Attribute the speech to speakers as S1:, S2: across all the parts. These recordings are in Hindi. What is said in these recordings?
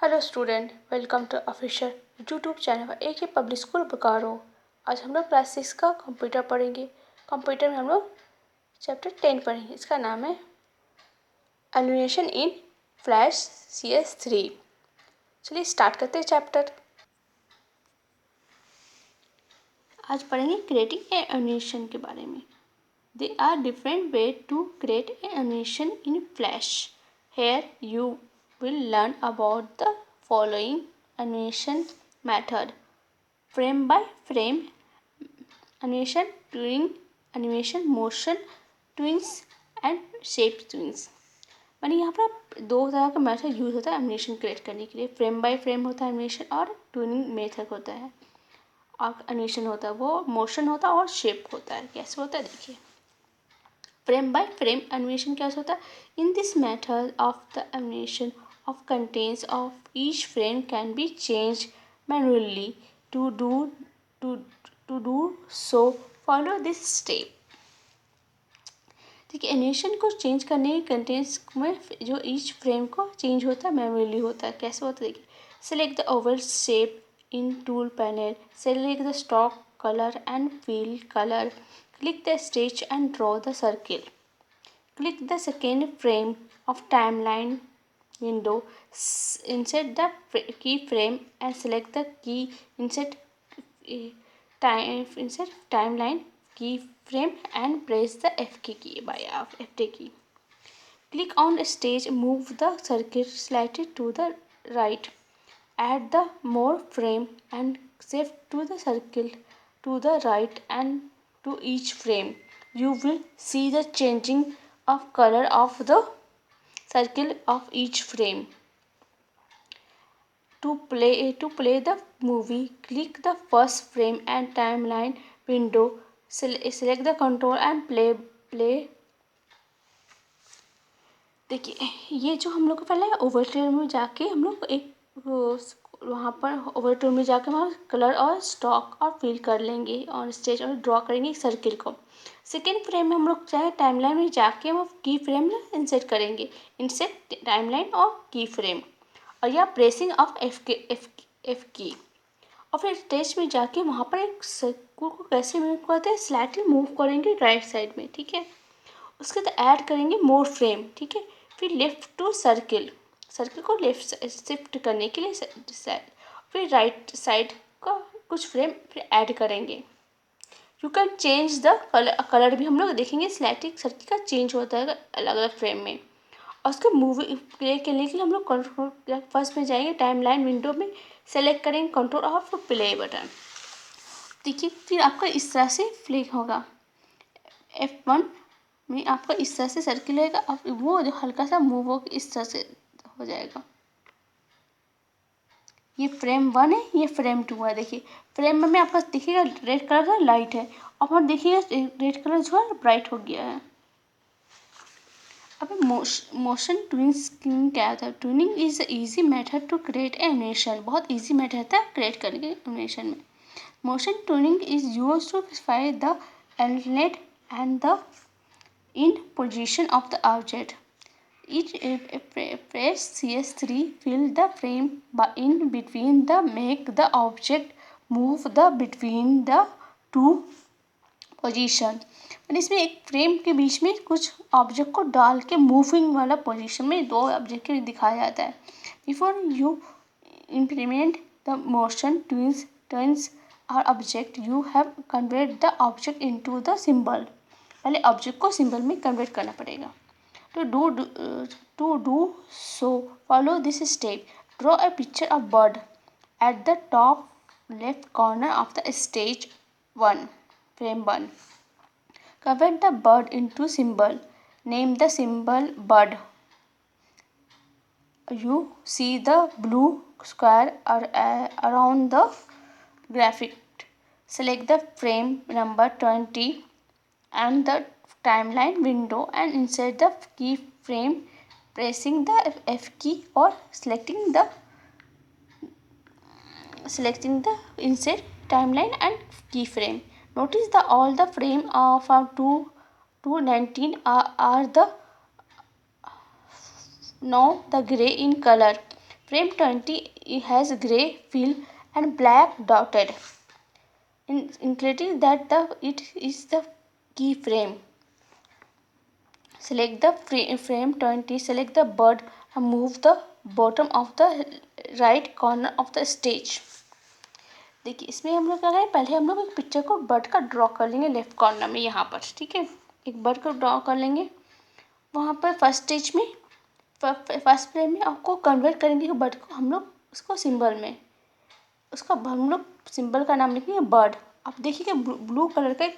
S1: Hello student, welcome to official YouTube channel A K public school Bokaro. आज हम लोग क्लास 6 का कंप्यूटर पढ़ेंगे। कंप्यूटर में हम लोग चैप्टर 10 पढ़ेंगे। इसका नाम है एनिमेशन इन फ्लैश CS3। चलिए स्टार्ट करते हैं चैप्टर। आज पढ़ेंगे क्रिएटिंग एनिमेशन के बारे में। There are different ways to create an animation in Flash. Here you will learn about the following animation method: frame by frame animation, twinning animation, motion twins and shape twins. यानी यहाँ पर दो तरह का मेथड यूज होता है एनिमेशन क्रिएट करने के लिए। फ्रेम बाय फ्रेम होता है एनिमेशन और ट्यूनिंग मेथड होता है। और एनिमेशन होता है वो मोशन होता है और शेप होता है। कैसे होता है देखिए। फ्रेम बाय फ्रेम एनिमेशन कैसे होता है? In this method of the animation of contents of each frame can be change manually to do so follow this step. ठीक है, एनिमेशन को चेंज करने के कंटेंट्स में जो ईच फ्रेम को चेंज होता है मैनुअली होता है। कैसे होता है देखिए। Select the Oval shape in tool panel, select the stock colour and fill color, click the stitch and draw the circle. Click the second frame of timeline window, insert the keyframe and select the key, insert timeline keyframe and press the F key by F key. Click on stage, move the circle slightly to the right. Add the more frame and shift to the circle to the right and to each frame. You will see the changing of color of the circle of each frame. To play the movie, click the first frame and timeline window. Select the control and play. देखिए, ये जो हम लोग को पहले ओवरट्यून में जाके हम लोग एक वहाँ पर ओवरट्यून में जाके वहाँ कलर और स्टॉक और फिल कर लेंगे और स्टेज और ड्रॉ करेंगे एक सर्किल को। सेकेंड फ्रेम में हम लोग चाहे टाइमलाइन में जाके हम की फ्रेम में इंसर्ट करेंगे। इंसर्ट टाइमलाइन और की फ्रेम और या प्रेसिंग ऑफ एफ की। और फिर स्टेज में जाके वहाँ पर एक सर्कल को कैसे मूव करते हैं, स्लाइटली मूव करेंगे राइट साइड में। ठीक है, उसके बाद ऐड करेंगे मोर फ्रेम। ठीक है, फिर लेफ्ट टू सर्किल को लेफ्ट शिफ्ट करने के लिए फिर राइट साइड का कुछ फ्रेम फिर ऐड करेंगे। You can change the colour भी हम लोग देखेंगे। स्लाइटली सर्किल का चेंज होता है अलग अलग फ्रेम में। और उसको मूवी प्ले करने के लिए हम लोग कंट्रोल फर्स्ट में जाएंगे, टाइमलाइन विंडो में सेलेक्ट करेंगे कंट्रोल ऑफ प्ले बटन। देखिए, फिर आपका इस तरह से प्ले होगा। F1 में आपका इस तरह से सर्किल रहेगा। अब वो जो हल्का सा मूव हो इस तरह से हो जाएगा। ये फ्रेम 1 है, ये फ्रेम 2 है। देखिए, फ्रेम में आपका देखिएगा रेड कलर का लाइट है और देखिएगा रेड कलर जो है ब्राइट हो गया है। अब मोशन ट्विनिंग क्या होता है? Tweening is easy method to create animation. बहुत इजी मेथड है क्रिएट करने के एनिमेशन में। Motion tweening is used to specify the element and the in position of the object. Each press CS3 fill the frame in between the make the object move the between the two position. इसमें एक फ्रेम के बीच में कुछ ऑब्जेक्ट को डाल के मूविंग वाला पोजीशन में दो ऑब्जेक्ट के दिखाया जाता है। Before you implement the motion twins or object, you have convert the object into the symbol. पहले ऑब्जेक्ट को सिंबल में कन्वर्ट करना पड़ेगा। To do so follow this step. Draw a picture of bird at the top left corner of the stage 1 frame 1। Convert the bird into symbol. Name the symbol bird. You see the blue square around the graphic. Select the frame number 20 and the timeline window and insert the keyframe, pressing the F key or selecting the insert timeline and keyframe. Notice that all the frame from 2 to 19 are the now the gray in color. Frame 20 has gray fill and black dotted, indicating that it is the keyframe. Select the frame 20, select the bird and move the bottom of the right corner of the stage. देखिए इसमें हम लोग क्या करें, पहले हम लोग एक पिक्चर को बर्ड का ड्रॉ कर लेंगे लेफ्ट कॉर्नर में यहाँ पर, ठीक है। एक बर्ड को ड्रॉ कर लेंगे वहाँ पर फर्स्ट स्टेज में, फर्स्ट फ्रेम में आपको कन्वर्ट करेंगे बर्ड को हम लोग उसको सिंबल में, उसका हम लोग सिंबल का नाम लिखेंगे बर्ड। आप देखिएगा ब्लू कलर का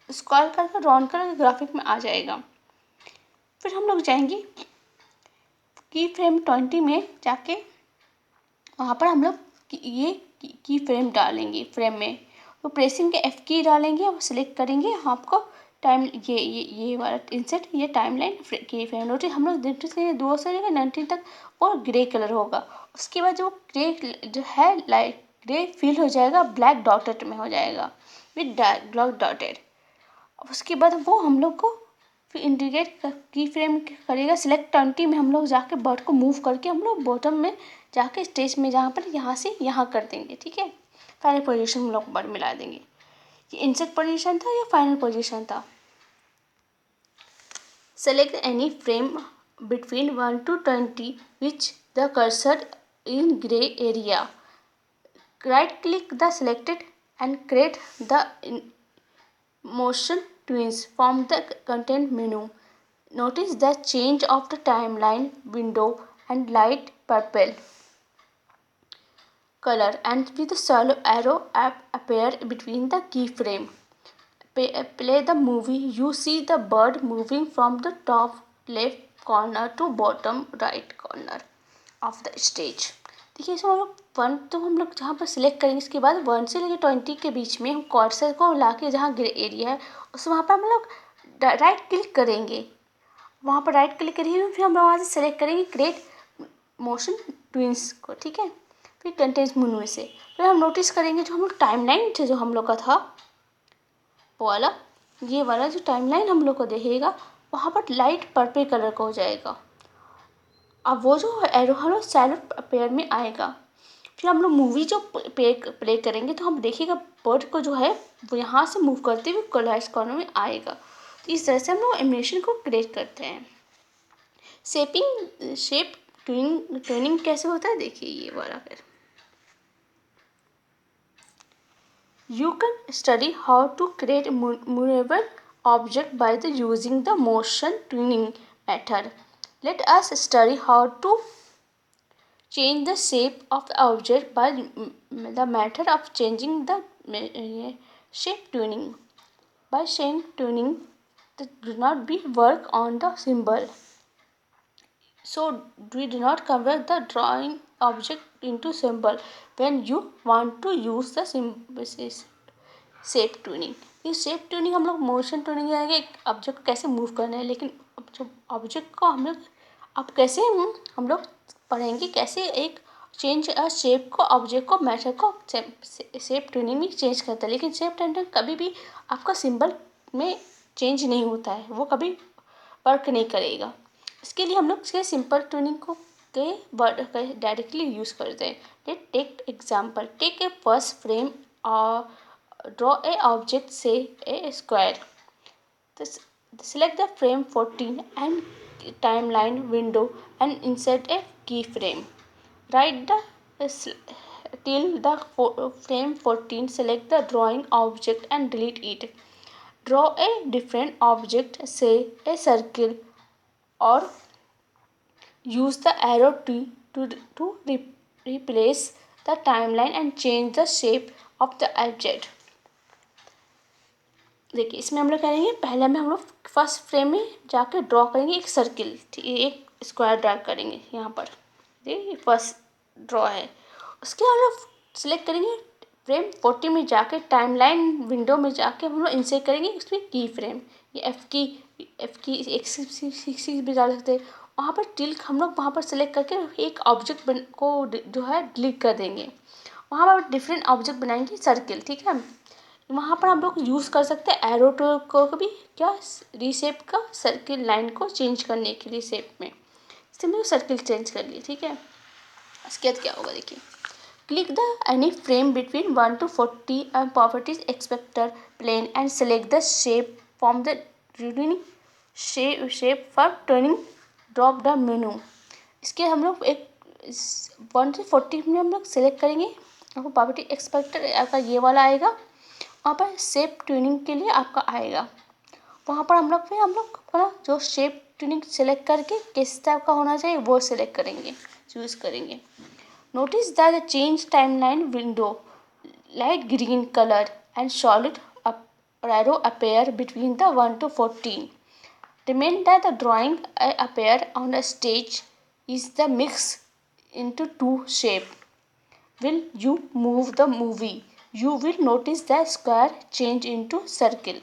S1: स्क्वायर कलर का राउंड कलर का ग्राफिक में आ जाएगा। फिर हम लोग जाएंगे की फ्रेम 20 में जाके वहाँ पर हम लोग ये की फ्रेम डालेंगे फ्रेम में, तो प्रेसिंग के F की डालेंगे और सिलेक्ट करेंगे आपको टाइम ये वाला इंसर्ट ये टाइमलाइन की फ्रेम। नोटिस हम लोग नोटिस करेंगे 2 से लेकर 19 तक और ग्रे कलर होगा। उसके बाद जो ग्रे जो है लाइट ग्रे फिल हो जाएगा, ब्लैक डॉटेड में हो जाएगा विद ब्लैक डॉटेड। उसके बाद वो हम लोग को फिर इंडिकेट की फ्रेम करेगा। सिलेक्ट 20 में हम लोग जाके बर्ड को मूव करके हम लोग बॉटम में जाके स्टेज में जहाँ पर यहाँ से यहाँ कर देंगे, ठीक है। फाइनल पोजीशन हम लोग बर्ड मिला देंगे। ये इंसर्ट पोजीशन था या फाइनल पोजीशन था। Select any frame between 1 to 20 which the cursor in gray area. Right click the selected and create the motion twins from the content menu. Notice the change of the timeline window and light purple color and with a shallow arrow appear between the keyframe. Play the movie. You see the bird moving from the top left corner to bottom right corner of the stage. देखिए इसमें हम लोग 1 तो हम लोग जहाँ पर सिलेक्ट करेंगे, इसके बाद 1 से लेकर 20 के बीच में हम कर्सर को लाके जहाँ ग्रे एरिया है उस वहाँ पर हम लोग राइट क्लिक करेंगे। वहाँ पर राइट क्लिक करेंगे फिर हम लोग वहाँ से सेलेक्ट करेंगे क्रिएट मोशन ट्विंस को, ठीक है। फिर कंटेंट्स मेनू में से फिर हम नोटिस करेंगे जो हम लोग टाइमलाइन जो हम लोग का था वाला, ये वाला जो टाइमलाइन हम लोग को देखेगा वहाँ पर लाइट पर्पल कलर का हो जाएगा। अब वो जो एरो हम लोग सैलड पेयर में आएगा। फिर हम लोग मूवी जो प्ले करेंगे तो हम देखिएगा बर्ड को जो है वो यहाँ से मूव करते हुए कोलाइज कॉर्नर में आएगा। तो इस तरह से हम लोग एनिमेशन को क्रिएट करते हैं। शेप ट्यूनिंग कैसे होता है देखिए ये वाला। फिर You can study how to create movable object by using the motion tuning method. Let us study how to change the shape of the object by the method of changing the shape tuning. By shape tuning, do not be work on the symbol. So we do not convert the drawing object into symbol when you want to use the shape tuning. ये शेप ट्यूनिंग हम लोग मोशन ट्यूनिंग जाएंगे एक ऑब्जेक्ट को कैसे मूव करना है, लेकिन जो ऑब्जेक्ट को हम लोग अब कैसे हम लोग पढ़ेंगे कैसे एक चेंज शेप को ऑब्जेक्ट को मैटर को शेप ट्यूनिंग में चेंज करता है। लेकिन शेप ट्यूनिंग कभी भी आपका सिंबल में चेंज नहीं होता है, वो कभी वर्क नहीं करेगा। इसके लिए हम लोग इसके सिंपल ट्यूनिंग को के वर्ड डायरेक्टली यूज़ करते हैं। Let take example, take a first frame और draw a object say a square. Select the frame 14 and timeline window and insert a keyframe. Write till the frame 14, select the drawing object and delete it. Draw a different object, say a circle, or use the arrow to replace the timeline and change the shape of the object. देखिए इसमें हम लोग करेंगे पहले में हम लोग फर्स्ट फ्रेम में जाकर ड्रॉ करेंगे एक सर्किल, एक स्क्वायर ड्रॉ करेंगे यहाँ पर। देखिए फर्स्ट ड्रॉ है। उसके बाद हम लोग सिलेक्ट करेंगे फ्रेम 40 में जाकर टाइमलाइन विंडो में जाके हम लोग इंसर्ट करेंगे उसमें की फ्रेम। ये एफ की एक्स भी डाल सकते हैं। वहाँ पर टिल्क हम लोग वहाँ पर सेलेक्ट करके एक ऑब्जेक्ट को जो है डिलीट कर देंगे। वहाँ पर डिफरेंट ऑब्जेक्ट बनाएंगे सर्किल, ठीक है। वहाँ पर हम लोग यूज़ कर सकते हैं एरो टूल को भी क्या रीशेप का सर्किल लाइन को चेंज करने के लिए शेप में। इससे मैंने सर्किल चेंज कर लिए, ठीक है। इसके बाद क्या होगा देखिए, click the any frame between 1 to 40 and properties expector plane and select the shape from the reading shape for turning drop the menu। इसके हम लोग एक 1 से 40 में हम लोग सेलेक्ट करेंगे, आपको प्रॉपर्टी एक्सपेक्टर आपका ये वाला आएगा, वहाँ पर शेप ट्यूनिंग के लिए आपका आएगा, वहाँ पर हम लोग अपना जो शेप ट्यूनिंग सेलेक्ट करके किस टाइप का होना चाहिए वो सेलेक्ट करेंगे, चूज़ करेंगे। Notice that the change timeline window, light green color and solid arrow appear between the 1 to 14. Remain that the drawing appear on the stage is the mix into two shape. Will you move the movie? You will notice the square change into circle.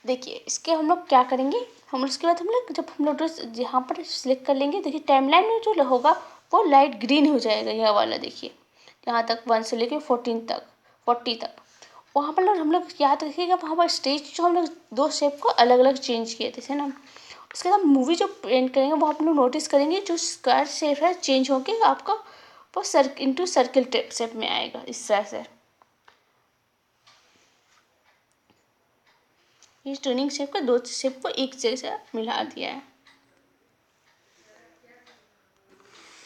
S1: देखिए इसके हम लोग क्या करेंगे, हम उसके बाद हम लोग जब हम लोग यहाँ पर सिलेक्ट कर लेंगे, देखिए टाइमलाइन में जो होगा वो लाइट ग्रीन हो जाएगा, यह वाला देखिए यहाँ तक 1 से लेके 14 तक 40 तक, वहाँ पर हम लोग याद रखिएगा वहाँ पर स्टेज जो हम लोग दो शेप को अलग अलग चेंज किए थे ना। उसके बाद मूवी जो पेंट करेंगे वो आप लोग नोटिस करेंगे जो स्क्वायर शेप है चेंज होके आपका वो इंटू सर्किल टेप शेप में आएगा इस तरह से। इस ट्यूनिंग शेप का दो शेप को एक जैसा मिला दिया है।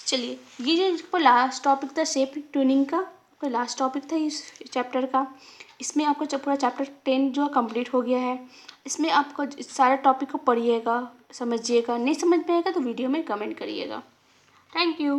S1: चलिए ये जो लास्ट टॉपिक था शेप ट्यूनिंग का, कोई लास्ट टॉपिक था इस चैप्टर का, इसमें आपका पूरा चैप्टर 10 जो है कंप्लीट हो गया है। इसमें आपको सारे टॉपिक को पढ़िएगा, समझिएगा, नहीं समझ में आएगा तो वीडियो में कमेंट करिएगा। Thank you.